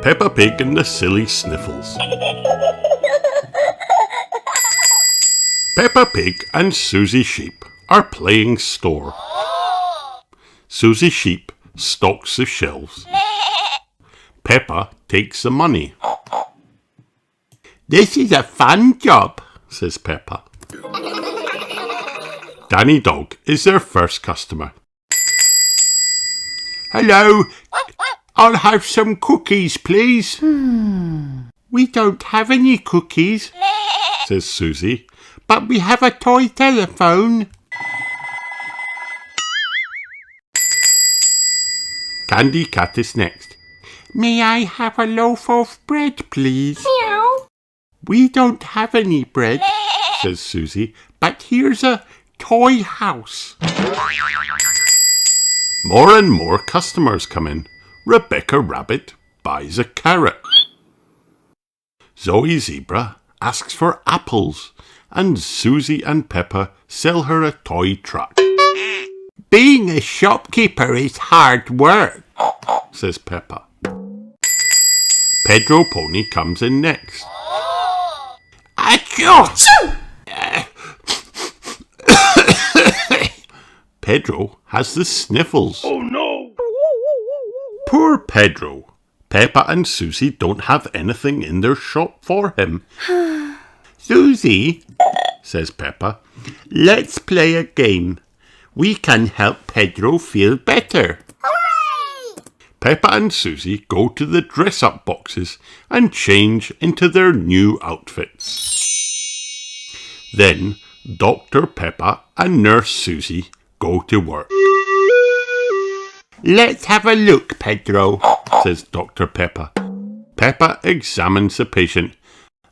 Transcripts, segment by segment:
Peppa Pig and the Silly Sniffles. Peppa Pig and Susie Sheep are playing store. Susie Sheep stocks the shelves. Peppa takes the money. "This is a fun job," says Peppa. Danny Dog is their first customer. "Hello, I'll have some cookies, please." "We don't have any cookies," says Susie, "but we have a toy telephone." Candy Cat is next. "May I have a loaf of bread, please?" Meow. "We don't have any bread," says Susie, "but here's a toy house." More and more customers come in. Rebecca Rabbit buys a carrot. Zoe Zebra asks for apples, and Susie and Peppa sell her a toy truck. "Being a shopkeeper is hard work," says Peppa. Pedro Pony comes in next. Achoo! Pedro has the sniffles. Oh no! Poor Pedro. Peppa and Susie don't have anything in their shop for him. "Susie," says Peppa, "let's play a game. We can help Pedro feel better." Hooray! Peppa and Susie go to the dress-up boxes and change into their new outfits. Then Dr. Peppa and Nurse Susie go to work. "Let's have a look, Pedro," says Dr. Peppa. Peppa examines the patient.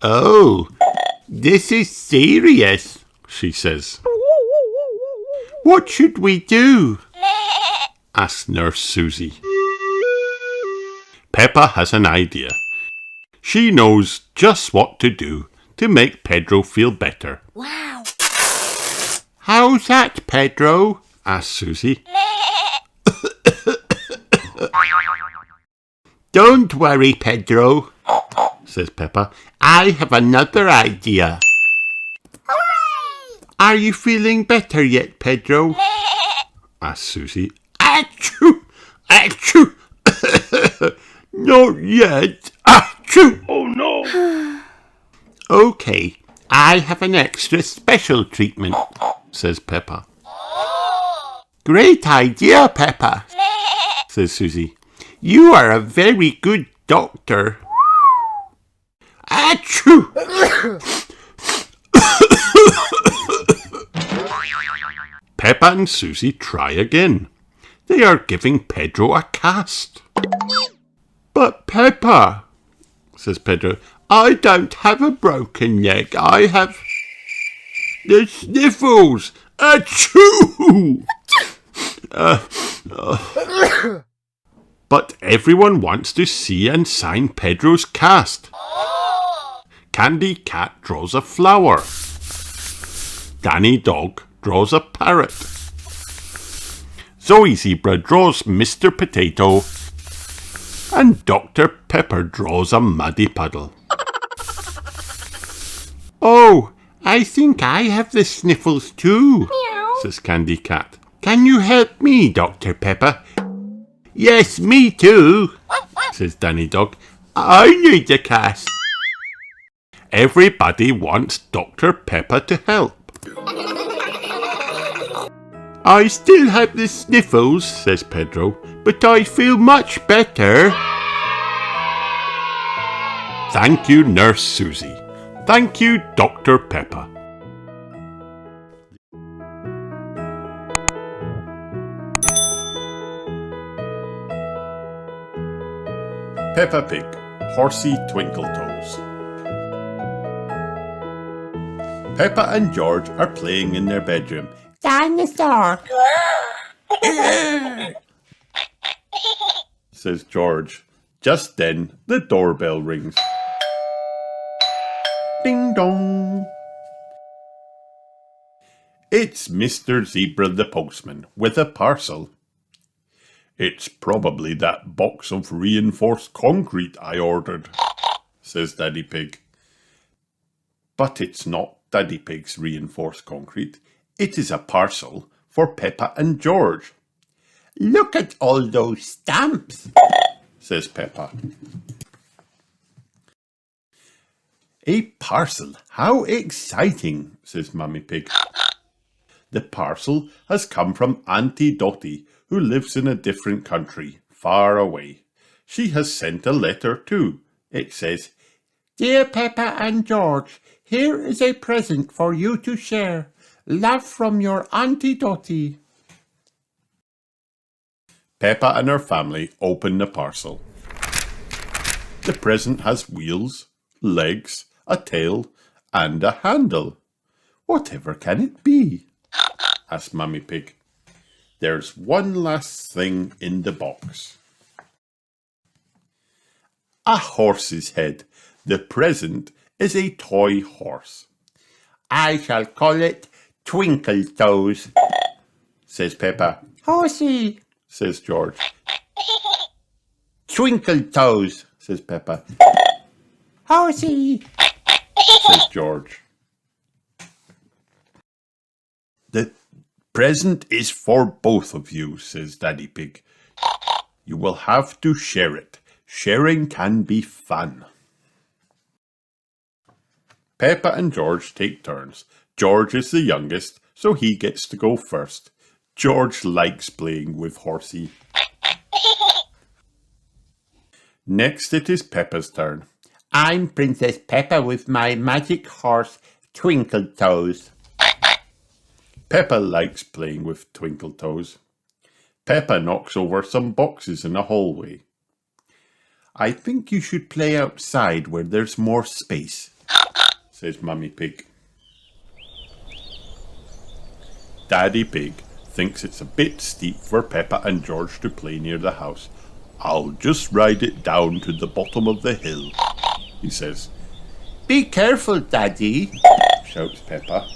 "Oh, this is serious," she says. "What should we do?" asks Nurse Susie. Peppa has an idea. She knows just what to do to make Pedro feel better. Wow. "How's that, Pedro?" asks Susie. "Don't worry, Pedro," says Peppa. "I have another idea." Hooray! "Are you feeling better yet, Pedro?" asks Susie. "Achoo! Achoo! Not yet. Achoo!" Oh no! "Okay, I have an extra special treatment," says Peppa. "Great idea, Peppa," says Susie. "You are a very good doctor." Achoo! Peppa and Susie try again. They are giving Pedro a cast. "But Peppa," says Pedro, "I don't have a broken leg. I have the sniffles. Achoo!" But everyone wants to see and sign Pedro's cast. Candy Cat draws a flower. Danny Dog draws a parrot. Zoe Zebra draws Mr. Potato. And Dr. Pepper draws a muddy puddle. "Oh, I think I have the sniffles too," Meow. says Candy Cat. "Can you help me, Dr. Pepper?" "Yes, me too," says Danny Dog. "I need a cast." Everybody wants Dr. Pepper to help. "I still have the sniffles," says Pedro, "but I feel much better." Thank you, Nurse Susie. Thank you, Dr. Pepper. Peppa Pig, Horsey Twinkle Toes. Peppa and George are playing in their bedroom. Dinosaur. Says George. Just then, the doorbell rings. Ding dong. It's Mr. Zebra the postman with a parcel. It's probably that box of reinforced concrete I ordered, says Daddy Pig. But it's not Daddy Pig's reinforced concrete. It is a parcel for Peppa and George. Look at all those stamps, says Peppa. A parcel, how exciting, says Mummy Pig. The parcel has come from Auntie Dotty, who lives in a different country, far away. She has sent a letter too. It says, Dear Peppa and George, here is a present for you to share. Love from your Auntie Dotty. Peppa and her family open the parcel. The present has wheels, legs, a tail, and a handle. Whatever can it be? Asked Mummy Pig. There's one last thing in the box. A horse's head. The present is a toy horse. I shall call it Twinkle Toes, says Peppa. Horsey, Says George. Twinkle Toes, Says Peppa. Horsey. Says George. The present is for both of you, says Daddy Pig. You will have to share it. Sharing can be fun. Peppa and George take turns. George is the youngest, so he gets to go first. George likes playing with Horsey. Next it is Peppa's turn. I'm Princess Peppa with my magic horse, Twinkle Toes. Peppa likes playing with Twinkle Toes. Peppa knocks over some boxes in a hallway. I think you should play outside where there's more space, says Mummy Pig. Daddy Pig thinks it's a bit steep for Peppa and George to play near the house. I'll just ride it down to the bottom of the hill, he says. Be careful, Daddy, shouts Peppa.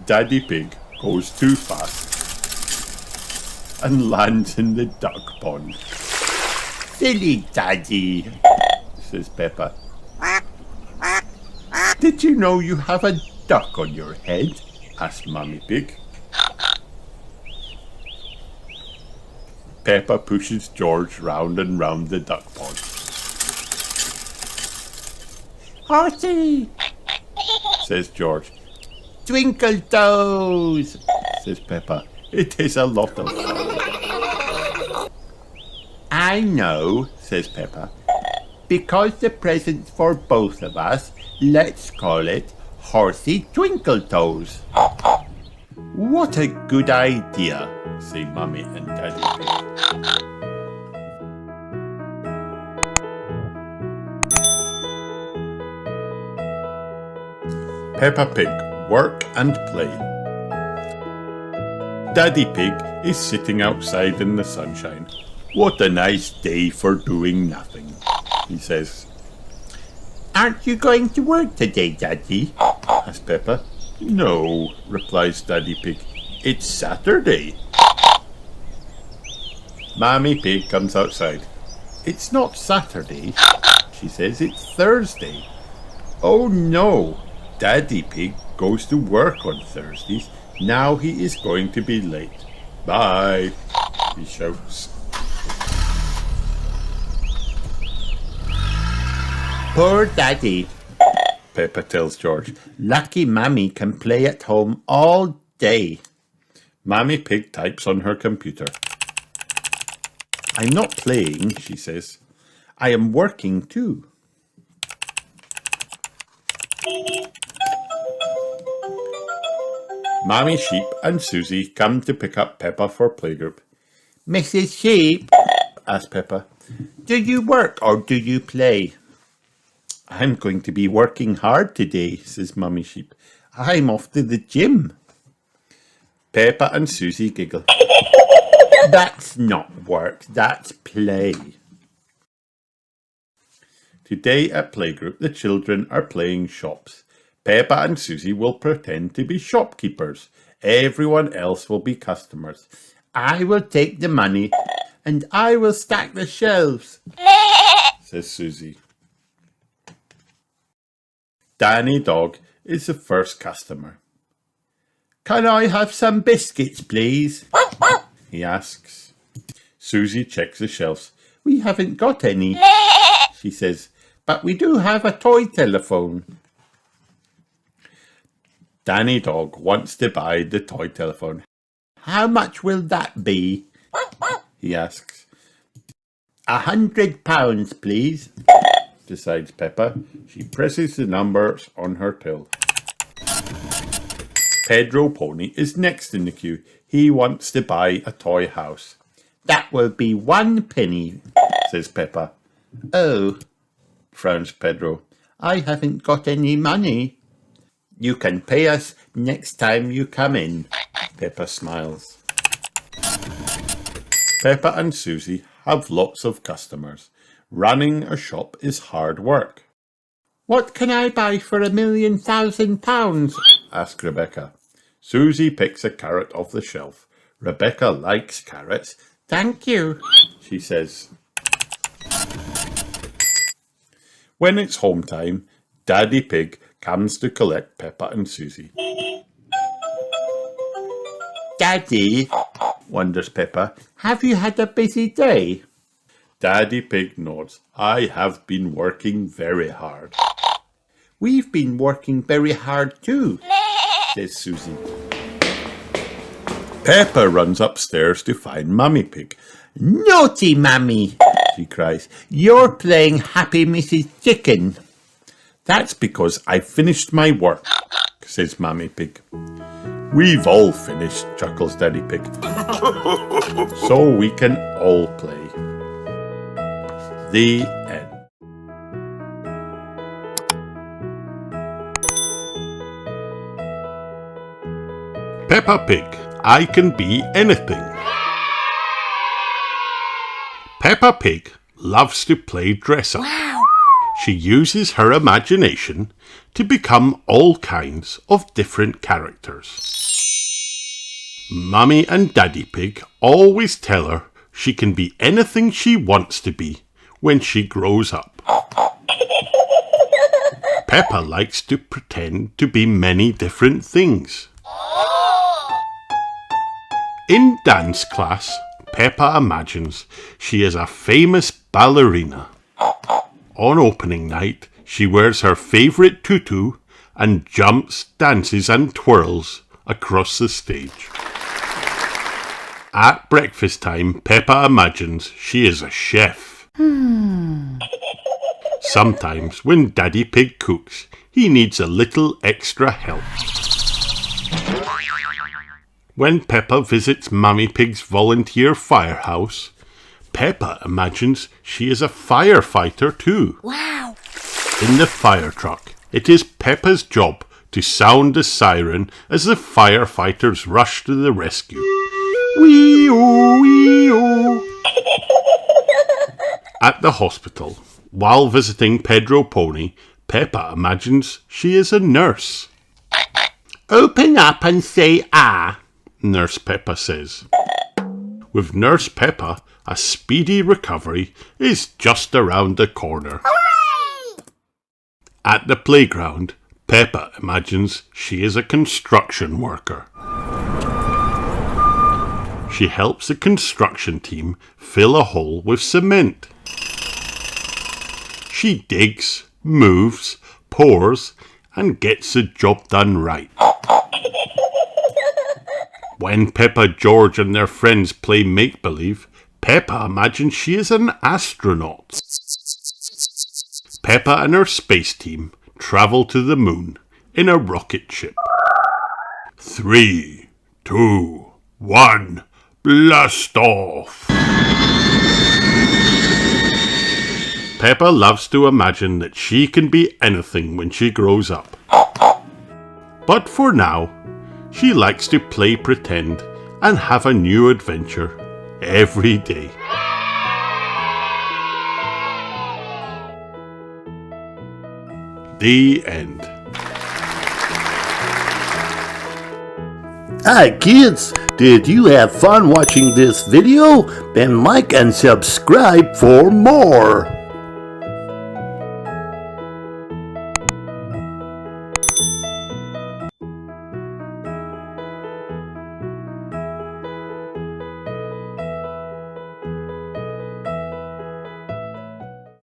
Daddy Pig goes too fast and lands in the duck pond. Silly Daddy, says Peppa. Did you know you have a duck on your head? Asked Mummy Pig. Peppa pushes George round and round the duck pond. Horsey, says George. Twinkle Toes, says Peppa. It is a lot of fun. I know, says Peppa. because the present's for both of us, let's call it Horsey Twinkle Toes. What a good idea, say Mummy and Daddy Pig. Peppa Pig, work and play. Daddy Pig is sitting outside in the sunshine. What a nice day for doing nothing, he says. Aren't you going to work today, Daddy? Asks Peppa. No, replies Daddy Pig. It's Saturday. Mummy Pig comes outside. It's not Saturday, she says. It's Thursday. Oh no, Daddy Pig goes to work on Thursdays. Now he is going to be late. Bye, he shouts. Poor Daddy, Peppa tells George. lucky Mummy can play at home all day. Mummy Pig types on her computer. I'm not playing, she says. I am working too. Mommy Sheep and Susie come to pick up Peppa for playgroup. Mrs. Sheep, asks Peppa. do you work or do you play? I'm going to be working hard today, says Mummy Sheep. I'm off to the gym. Peppa and Susie giggle. That's not work, that's play. Today at playgroup, the children are playing shops. Peppa and Susie will pretend to be shopkeepers. Everyone else will be customers. I will take the money and I will stack the shelves, says Susie. Danny Dog is the first customer. Can I have some biscuits, please? He asks. Susie checks the shelves. We haven't got any, she says, but we do have a toy telephone. Danny Dog wants to buy the toy telephone. How much will that be? He asks. £100, please, decides Peppa. She presses the numbers on her till. Pedro Pony is next in the queue. He wants to buy a toy house. That will be 1 penny, says Peppa. Oh, frowns Pedro. I haven't got any money. You can pay us next time you come in, Peppa smiles. Peppa and Susie have lots of customers. Running a shop is hard work. What can I buy for £1,000,000? asks Rebecca. Susie picks a carrot off the shelf. Rebecca likes carrots. Thank you, she says. When it's home time, Daddy Pig comes to collect Peppa and Susie. Daddy, wonders Peppa, have you had a busy day? Daddy Pig nods. I have been working very hard. We've been working very hard too, says Susie. Peppa runs upstairs to find Mummy Pig. Naughty Mummy, she cries. You're playing Happy Mrs. Chicken. That's because I finished my work, says Mummy Pig. We've all finished, chuckles Daddy Pig. So we can all play. The end. Peppa Pig, I can be anything. Peppa Pig loves to play dress up. Wow. She uses her imagination to become all kinds of different characters. Mummy and Daddy Pig always tell her she can be anything she wants to be when she grows up. Peppa likes to pretend to be many different things. In dance class, Peppa imagines she is a famous ballerina. On opening night, she wears her favourite tutu and jumps, dances and twirls across the stage. At breakfast time, Peppa imagines she is a chef. Sometimes when Daddy Pig cooks, he needs a little extra help. When Peppa visits Mummy Pig's volunteer firehouse, Peppa imagines she is a firefighter too. Wow. In the fire truck, it is Peppa's job to sound the siren as the firefighters rush to the rescue. Wee-oo, wee-oo. At the hospital, while visiting Pedro Pony, Peppa imagines she is a nurse. Open up and say ah, Nurse Peppa says. With Nurse Peppa, a speedy recovery is just around the corner. Hooray! At the playground, Peppa imagines she is a construction worker. She helps the construction team fill a hole with cement. She digs, moves, pours, and gets the job done right. When Peppa, George and their friends play make-believe, Peppa imagines she is an astronaut. Peppa and her space team travel to the moon in a rocket ship. 3, 2, 1, blast off! Peppa loves to imagine that she can be anything when she grows up. But for now, she likes to play pretend and have a new adventure every day. The end. Hi kids, did you have fun watching this video? Then like and subscribe for more.